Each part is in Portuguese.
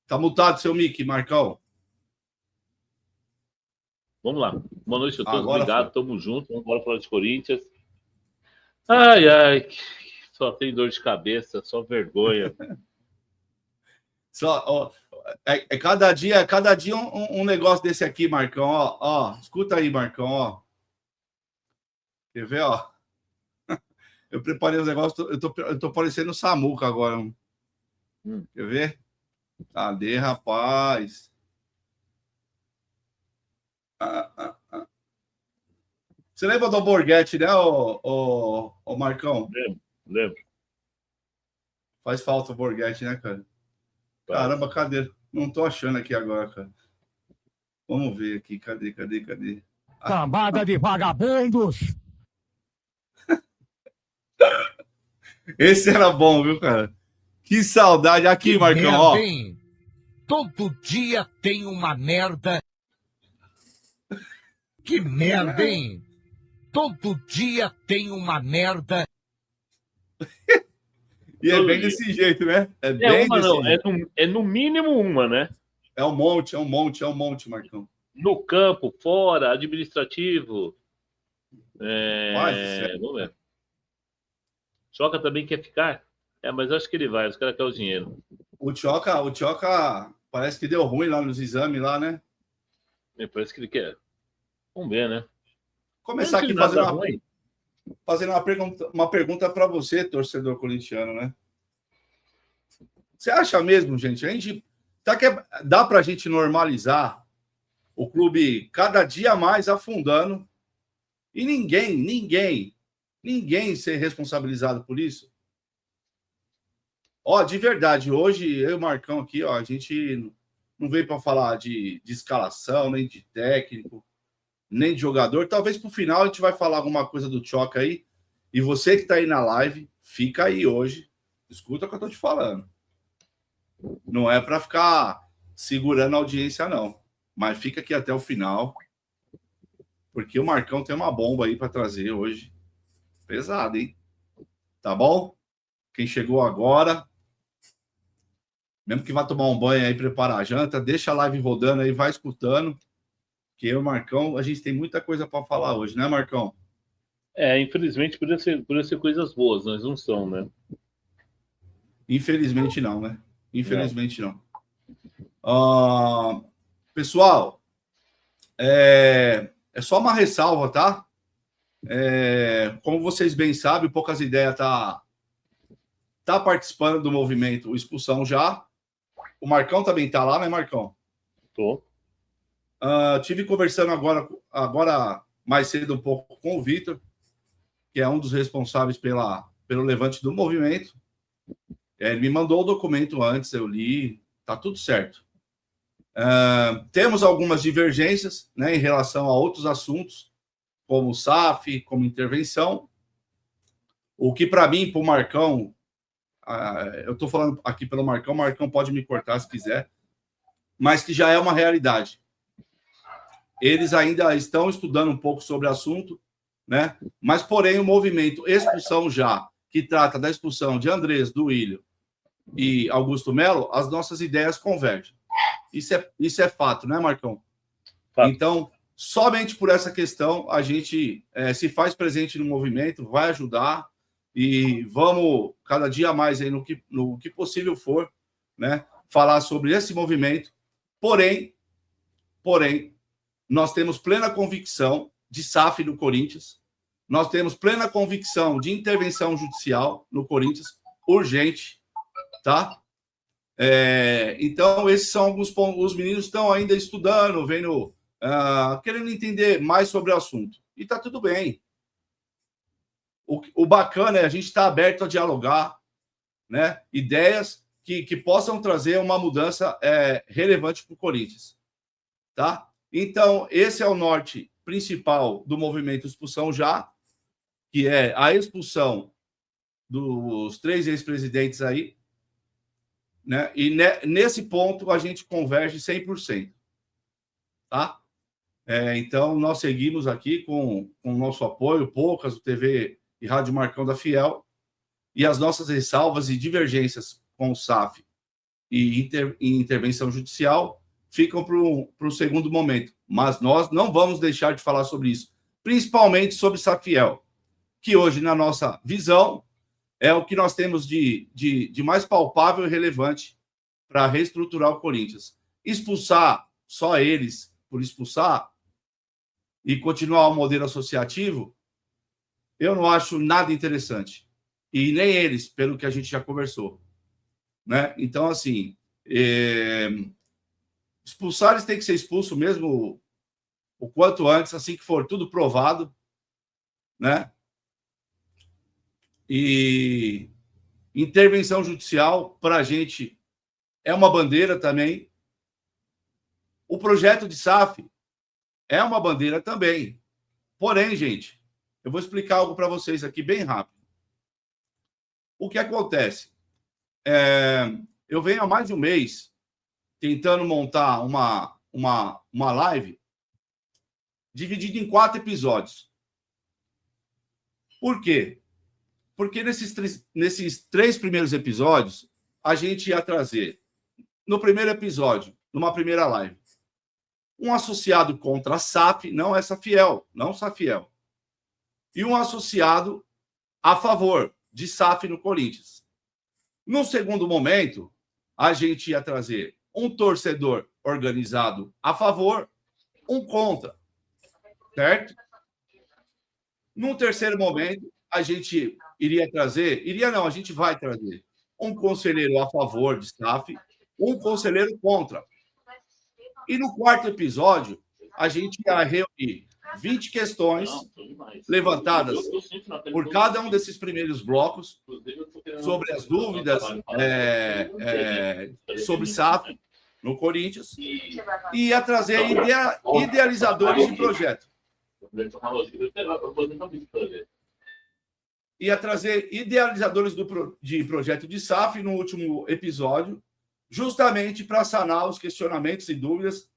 Tá mutado seu mic, Marcão. Vamos lá. Boa noite a todos. Agora obrigado. Tamo junto. Vamos embora falar de Corinthians. Ai. Só tem dor de cabeça, só vergonha. Só, ó, cada dia um negócio desse aqui, Marcão. Ó, escuta aí, Marcão. Ó. Quer ver, ó? Eu preparei os negócios, eu tô parecendo o Samuca agora. Quer ver? Cadê, rapaz? Você lembra do Borghetti, né, o Marcão? Lembro. Faz falta o Borghetti, né, cara? Caramba, cadê? Não tô achando aqui agora, cara. Vamos ver aqui. Cadê? Cambada de vagabundos! Esse era bom, viu, cara? Que saudade. Aqui, que Marcão, merda, ó. Hein? Todo dia tem uma merda. Que merda, hein? Todo dia tem uma merda. E é bem desse jeito, né? É bem uma desse não, jeito. É no mínimo uma, né? É um monte, Marcão. No campo, fora, administrativo. Vamos ver. Choca também quer ficar? Mas acho que ele vai, os caras querem o dinheiro. O Choca parece que deu ruim lá nos exames, lá, né? Parece que ele quer. Vamos ver, né? Começar aqui fazendo uma pergunta para você, torcedor corintiano, né? Você acha mesmo, gente? Dá para a gente normalizar o clube cada dia mais afundando e ninguém ser responsabilizado por isso? Ó, de verdade, hoje eu e o Marcão aqui, ó, a gente não veio para falar de escalação, nem de técnico, nem de jogador. Talvez para o final a gente vai falar alguma coisa do Choca aí. E você que está aí na live, fica aí hoje. Escuta o que eu estou te falando. Não é para ficar segurando a audiência, não. Mas fica aqui até o final. Porque o Marcão tem uma bomba aí para trazer hoje. Pesado, hein? Tá bom? Quem chegou agora, mesmo que vá tomar um banho aí, preparar a janta, deixa a live rodando aí, vai escutando. Que eu e o Marcão, a gente tem muita coisa para falar hoje, né, Marcão? Infelizmente, podia ser coisas boas, mas não são, né? Infelizmente não, né? Infelizmente não. Pessoal, é só uma ressalva, tá? Como vocês bem sabem, Poucas Ideias tá participando do movimento Expulsão Já. O Marcão também tá lá, né, Marcão? Tô. Tive conversando agora mais cedo um pouco com o Vitor, que é um dos responsáveis pelo levante do movimento. Ele me mandou o documento antes, eu li, tá tudo certo. Temos algumas divergências, né, em relação a outros assuntos, como SAF, como intervenção. O que, para mim, para o Marcão, eu estou falando aqui pelo Marcão, o Marcão pode me cortar se quiser, mas que já é uma realidade. Eles ainda estão estudando um pouco sobre o assunto, né? Mas, porém, o movimento Expulsão Já, que trata da expulsão de Andrés, Duílio e Augusto Melo, as nossas ideias convergem. Isso é fato, né, Marcão? Fato. Então, somente por essa questão, a gente se faz presente no movimento, vai ajudar e vamos, cada dia mais, aí, no que possível for, né, falar sobre esse movimento. Porém, nós temos plena convicção de SAF no Corinthians, nós temos plena convicção de intervenção judicial no Corinthians, urgente, tá? Então, esses são alguns pontos. Os meninos estão ainda estudando, vendo, querendo entender mais sobre o assunto. E tá tudo bem. O bacana é a gente estar aberto a dialogar, né? Ideias que possam trazer uma mudança relevante para o Corinthians, tá? Então, esse é o norte principal do movimento Expulsão Já, que é a expulsão dos 3 ex-presidentes aí, né? E nesse ponto a gente converge 100%, tá? Então, nós seguimos aqui com o nosso apoio, Poucas, o TV e Rádio Marcão da Fiel, e as nossas ressalvas e divergências com o SAF e intervenção judicial ficam para o segundo momento. Mas nós não vamos deixar de falar sobre isso, principalmente sobre Safiel, que hoje, na nossa visão, é o que nós temos de mais palpável e relevante para reestruturar o Corinthians. Expulsar só eles por expulsar e continuar o modelo associativo, eu não acho nada interessante. E nem eles, pelo que a gente já conversou. Né? Então, assim, expulsar, eles têm que ser expulsos mesmo o quanto antes, assim que for tudo provado, né? E intervenção judicial, para a gente, é uma bandeira também. O projeto de SAF é uma bandeira também. Porém, gente, eu vou explicar algo para vocês aqui bem rápido. O que acontece? Eu venho há mais de um mês tentando montar uma live dividida em 4 episódios. Por quê? Porque nesses 3 primeiros episódios, a gente ia trazer, no primeiro episódio, numa primeira live, um associado contra a SAF, não é Safiel, não Safiel, e um associado a favor de SAF no Corinthians. No segundo momento, a gente ia trazer um torcedor organizado a favor, um contra, certo? No terceiro momento, a gente a gente vai trazer um conselheiro a favor de SAF, um conselheiro contra. E no quarto episódio, a gente ia reunir 20 questões levantadas por cada um desses primeiros blocos sobre as dúvidas sobre SAF no Corinthians e ia trazer idealizadores de projeto. Ia trazer idealizadores de projeto de SAF no último episódio, justamente para sanar os questionamentos e dúvidas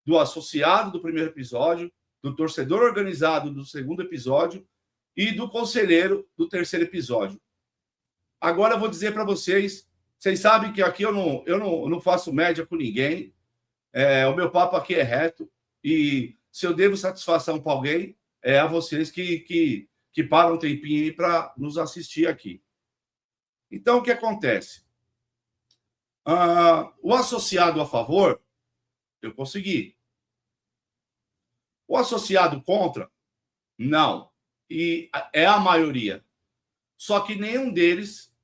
do associado do primeiro episódio, do torcedor organizado do segundo episódio e do conselheiro do terceiro episódio. Agora eu vou dizer para vocês sabem que aqui eu não faço média com ninguém, o meu papo aqui é reto, e se eu devo satisfação para alguém, é a vocês que param um tempinho aí para nos assistir aqui. Então, o que acontece? O associado a favor, eu consegui. O associado contra, não. E é a maioria. Só que nenhum deles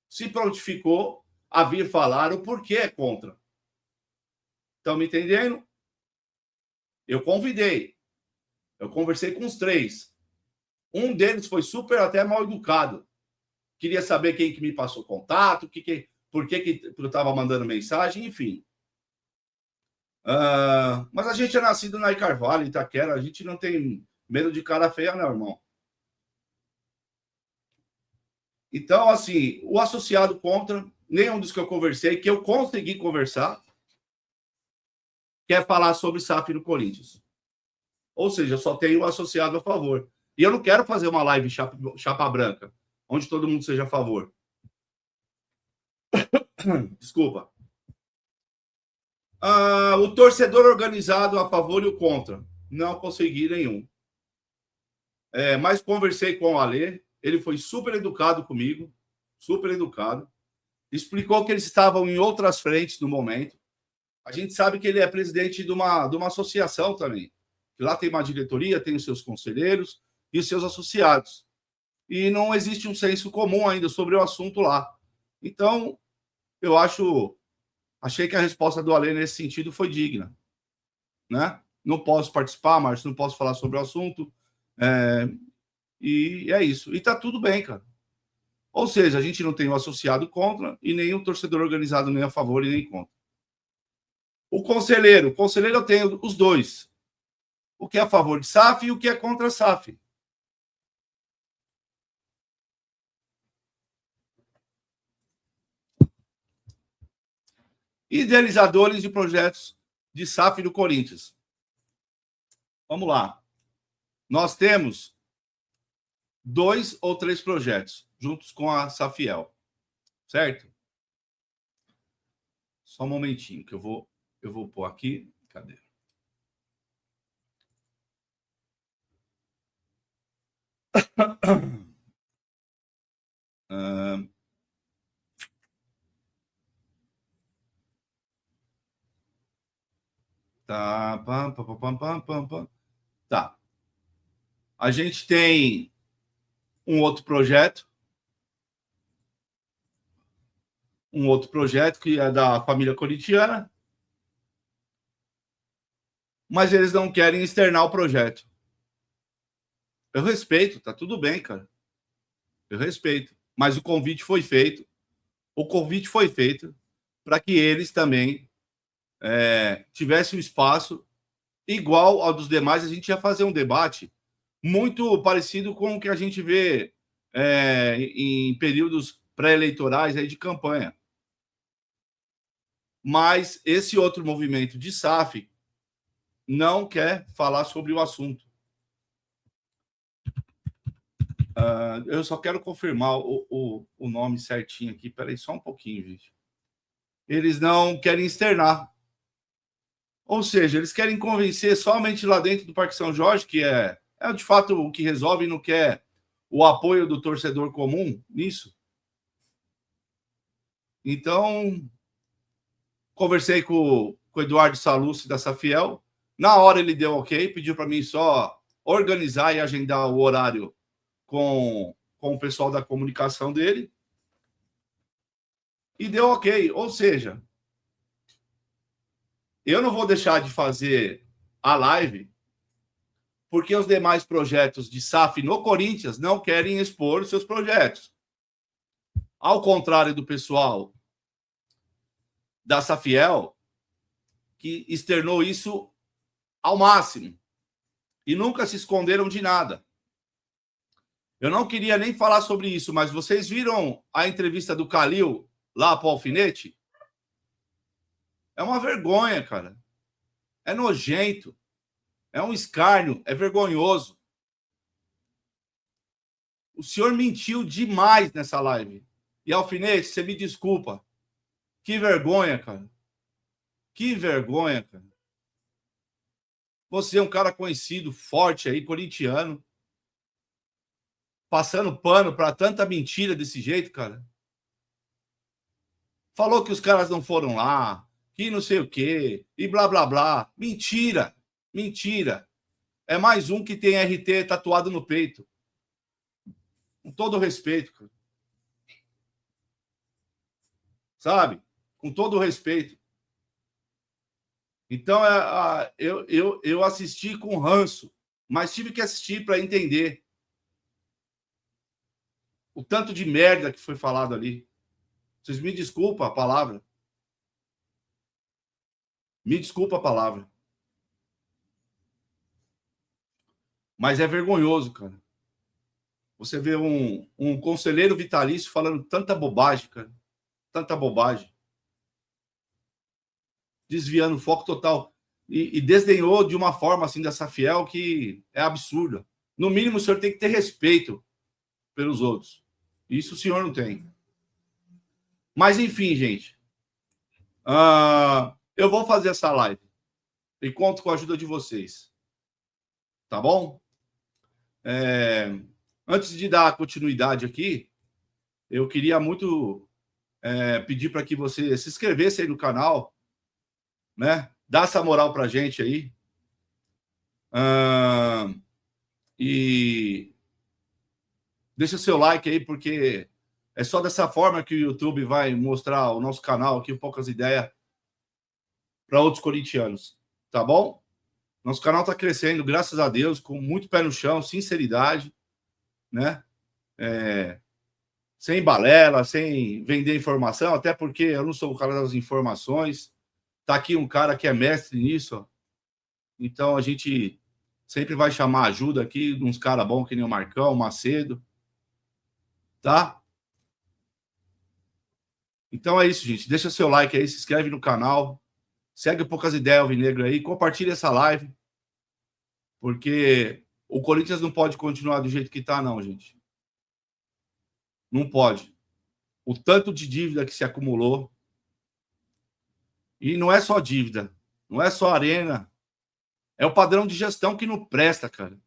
se prontificou a vir falar o porquê é contra. Estão me entendendo? Eu convidei. Eu conversei com os 3. Um deles foi super até mal educado. Queria saber quem que me passou contato, por que eu estava mandando mensagem, enfim. Mas a gente é nascido na Carvalho, Itaquera, a gente não tem medo de cara feia, não, irmão. Então, assim, o associado contra, nenhum dos que eu conversei, que eu consegui conversar, quer falar sobre SAF no Corinthians. Ou seja, só tenho o associado a favor. E eu não quero fazer uma live chapa branca, onde todo mundo seja a favor. Desculpa. O torcedor organizado a favor e o contra. Não consegui nenhum. Mas conversei com o Alê. Ele foi super educado comigo. Super educado. Explicou que eles estavam em outras frentes no momento. A gente sabe que ele é presidente de uma associação também. Lá tem uma diretoria, tem os seus conselheiros e os seus associados. E não existe um senso comum ainda sobre o assunto lá. Então, eu achei que a resposta do Alê nesse sentido foi digna. Né? Não posso participar, Márcio, não posso falar sobre o assunto. E é isso. E tá tudo bem, cara. Ou seja, a gente não tem o associado contra e nem o torcedor organizado nem a favor e nem contra. O conselheiro eu tenho os dois. O que é a favor de SAF e o que é contra a SAF. Idealizadores de projetos de SAF do Corinthians. Vamos lá. Nós temos 2 ou 3 projetos, juntos com a Safiel. Certo? Só um momentinho que eu vou pôr aqui. Cadê? Tá. Tá. A gente tem um outro projeto que é da família corintiana, mas eles não querem externar o projeto. Eu respeito, tá tudo bem, cara. Eu respeito. Mas o convite foi feito. O convite foi feito para que eles também tivessem um espaço igual ao dos demais. A gente ia fazer um debate muito parecido com o que a gente vê em períodos pré-eleitorais aí de campanha. Mas esse outro movimento de SAF não quer falar sobre o assunto. Eu só quero confirmar o nome certinho aqui. Espera aí só um pouquinho, gente. Eles não querem externar. Ou seja, eles querem convencer somente lá dentro do Parque São Jorge, que é de fato o que resolve, e não quer o apoio do torcedor comum nisso. Então, conversei com o Eduardo Salucci da Safiel. Na hora ele deu ok, pediu para mim só organizar e agendar o horário com o pessoal da comunicação dele. E deu ok. Ou seja, eu não vou deixar de fazer a live porque os demais projetos de SAF no Corinthians não querem expor seus projetos. Ao contrário do pessoal da Safiel, que externou isso ao máximo e nunca se esconderam de nada. Eu não queria nem falar sobre isso, mas vocês viram a entrevista do Calil lá para o Alfinete? É uma vergonha, cara. É nojento. É um escárnio. É vergonhoso. O senhor mentiu demais nessa live. E, Alfinete, você me desculpa. Que vergonha, cara. Que vergonha, cara. Você é um cara conhecido, forte aí, corintiano. Passando pano para tanta mentira desse jeito, cara. Falou que os caras não foram lá, que não sei o quê, e blá, blá, blá. Mentira. Mentira. É mais um que tem RT tatuado no peito. Com todo o respeito, cara. Sabe? Com todo o respeito. Então, eu assisti com ranço, mas tive que assistir para entender o tanto de merda que foi falado ali. Vocês me desculpam a palavra. Me desculpa a palavra. Mas é vergonhoso, cara. Você vê um conselheiro vitalício falando tanta bobagem, cara. Tanta bobagem. Desviando o foco total. E desdenhou de uma forma assim da Safiel que é absurda. No mínimo, o senhor tem que ter respeito pelos outros. Isso o senhor não tem. Mas, enfim, gente. Eu vou fazer essa live. E conto com a ajuda de vocês. Tá bom? Antes de dar continuidade aqui, eu queria muito pedir para que você se inscrevesse aí no canal, né? Dá essa moral para a gente aí. E deixa seu like aí, porque é só dessa forma que o YouTube vai mostrar o nosso canal aqui, Poucas Ideias, para outros corintianos. Tá bom? Nosso canal está crescendo, graças a Deus, com muito pé no chão, sinceridade, né? Sem balela, sem vender informação, até porque eu não sou o cara das informações. Tá aqui um cara que é mestre nisso, ó. Então a gente sempre vai chamar ajuda aqui de uns caras bons que nem o Marcão, o Macedo, tá? Então é isso, gente. Deixa seu like aí, se inscreve no canal, segue Poucas Ideias Alvinegro aí, compartilha essa live, porque o Corinthians não pode continuar do jeito que tá, não, gente. Não pode. O tanto de dívida que se acumulou, E não é só dívida, não é só arena. É o padrão de gestão que não presta, cara.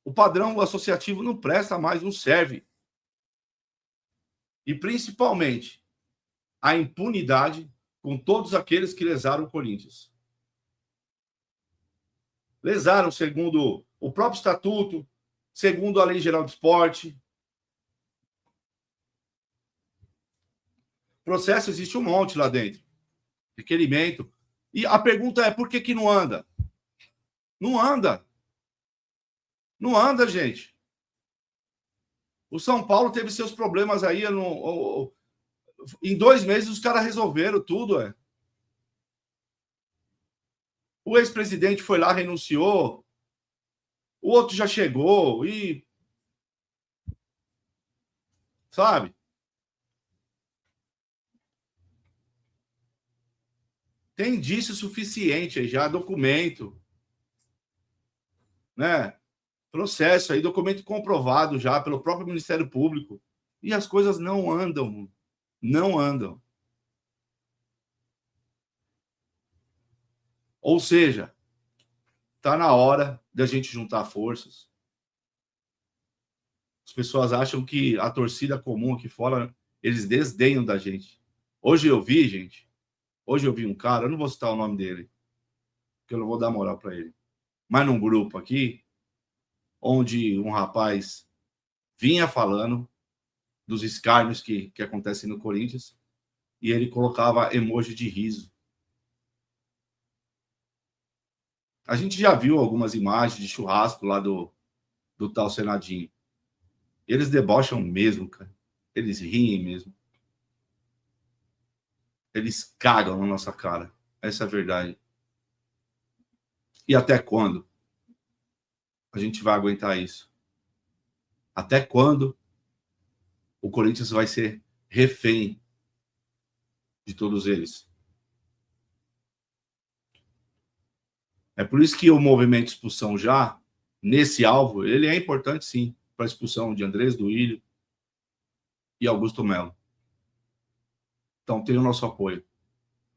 O padrão associativo não presta mais, não serve. E principalmente a impunidade com todos aqueles que lesaram o Corinthians. Lesaram segundo o próprio estatuto, segundo a Lei Geral do Esporte. Processo existe um monte lá dentro. Requerimento. E a pergunta é, por que não anda? Não anda. Não anda, gente. O São Paulo teve seus problemas aí. Em 2 meses, os caras resolveram tudo. O ex-presidente foi lá, renunciou. O outro já chegou e... Sabe? Tem indício suficiente aí já, documento. Né? Processo aí, documento comprovado já pelo próprio Ministério Público. E as coisas não andam. Não andam. Ou seja, está na hora da gente juntar forças. As pessoas acham que a torcida comum aqui fora, eles desdenham da gente. Hoje eu vi um cara, eu não vou citar o nome dele, porque eu não vou dar moral para ele, mas num grupo aqui, onde um rapaz vinha falando dos escárnios que acontecem no Corinthians, e ele colocava emoji de riso. A gente já viu algumas imagens de churrasco lá do tal Senadinho. Eles debocham mesmo, cara. Eles riem mesmo. Eles cagam na nossa cara. Essa é a verdade. E até quando a gente vai aguentar isso? Até quando o Corinthians vai ser refém de todos eles? É por isso que o movimento de expulsão já, nesse alvo, ele é importante sim, para a expulsão de Andrés Duílio e Augusto Melo. Então tem o nosso apoio.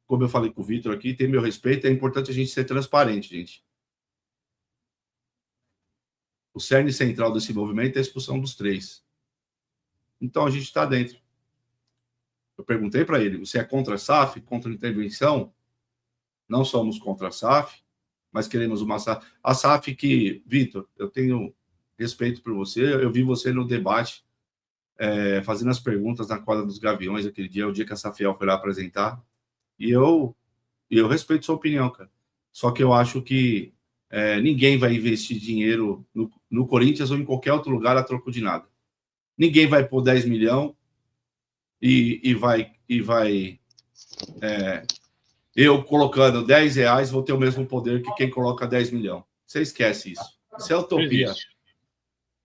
Como eu falei com o Vitor aqui, tem meu respeito, é importante a gente ser transparente, gente. O cerne central desse movimento é a expulsão dos 3. Então a gente está dentro. Eu perguntei para ele, você é contra a SAF, contra a intervenção? Não somos contra a SAF, mas queremos uma SAF. A SAF que, Vitor, eu tenho respeito por você, eu vi você no debate, fazendo as perguntas na quadra dos Gaviões aquele dia, o dia que a Safiel foi lá apresentar, e eu respeito sua opinião, cara. Só que eu acho que ninguém vai investir dinheiro no Corinthians ou em qualquer outro lugar a troco de nada. Ninguém vai pôr 10 milhões e vai eu colocando R$10 vou ter o mesmo poder que quem coloca 10 milhões. Você esquece isso. Isso é utopia.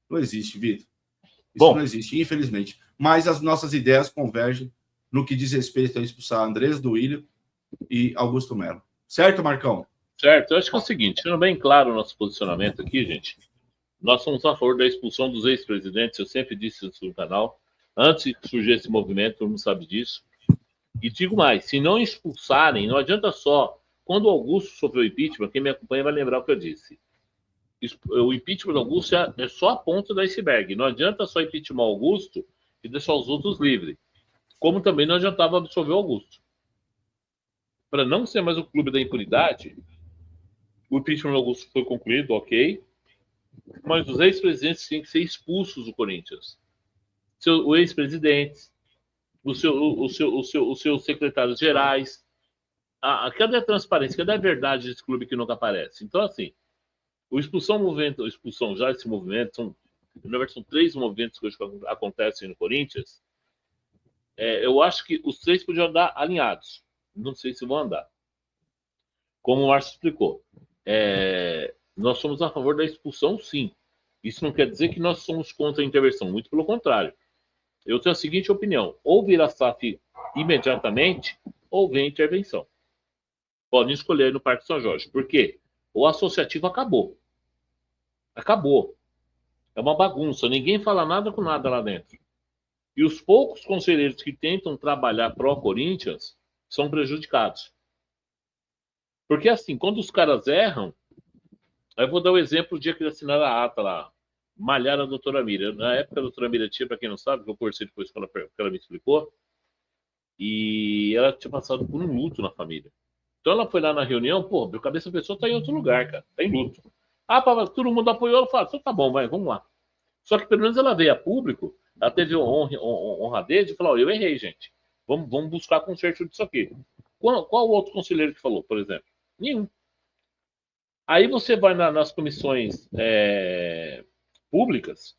Não existe, Vitor. Isso não existe, infelizmente. Mas as nossas ideias convergem no que diz respeito a expulsar Andrés Duílio e Augusto Melo. Certo, Marcão? Certo. Eu acho que é o seguinte, sendo bem claro o nosso posicionamento aqui, gente, nós somos a favor da expulsão dos ex-presidentes, eu sempre disse isso no canal, antes que surgisse esse movimento, todo mundo sabe disso. E digo mais, se não expulsarem, não adianta só. Quando o Augusto sofreu impeachment, quem me acompanha vai lembrar o que eu disse. O impeachment do Augusto é só a ponta do iceberg. Não adianta só impeachment o Augusto e deixar os outros livres. Como também não adiantava absolver o Augusto. Para não ser mais o clube da impunidade, o impeachment do Augusto foi concluído, ok. Mas os ex-presidentes têm que ser expulsos do Corinthians. O ex-presidente, os seus secretários gerais. Cadê a transparência? Cadê a verdade desse clube que nunca aparece? Então, assim, esse movimento, na verdade, são 3 movimentos que hoje acontecem no Corinthians. Eu acho que os 3 podiam andar alinhados. Não sei se vão andar. Como o Márcio explicou. Nós somos a favor da expulsão, sim. Isso não quer dizer que nós somos contra a intervenção. Muito pelo contrário. Eu tenho a seguinte opinião. Ou vira a SAF imediatamente, ou vem a intervenção. Podem escolher no Parque São Jorge. Por quê? O associativo acabou. Acabou. É uma bagunça. Ninguém fala nada com nada lá dentro. E os poucos conselheiros que tentam trabalhar pró-Corinthians são prejudicados. Porque assim, quando os caras erram, eu vou dar o exemplo do dia que eles assinaram a ata lá, malharam a doutora Mira. Na época a doutora Mira tinha, para quem não sabe, que eu conversei depois que ela me explicou, e ela tinha passado por um luto na família. Então ela foi lá na reunião, pô, meu cabeça a pessoa tá em outro lugar, cara, tá em luto. Ah, todo mundo apoiou, ela falou, então tá bom, vai, vamos lá. Só que pelo menos ela veio a público, ela teve honradez de falar, eu errei, gente. Vamos buscar conserto disso aqui. Qual outro conselheiro que falou, por exemplo? Nenhum. Aí você vai nas comissões públicas,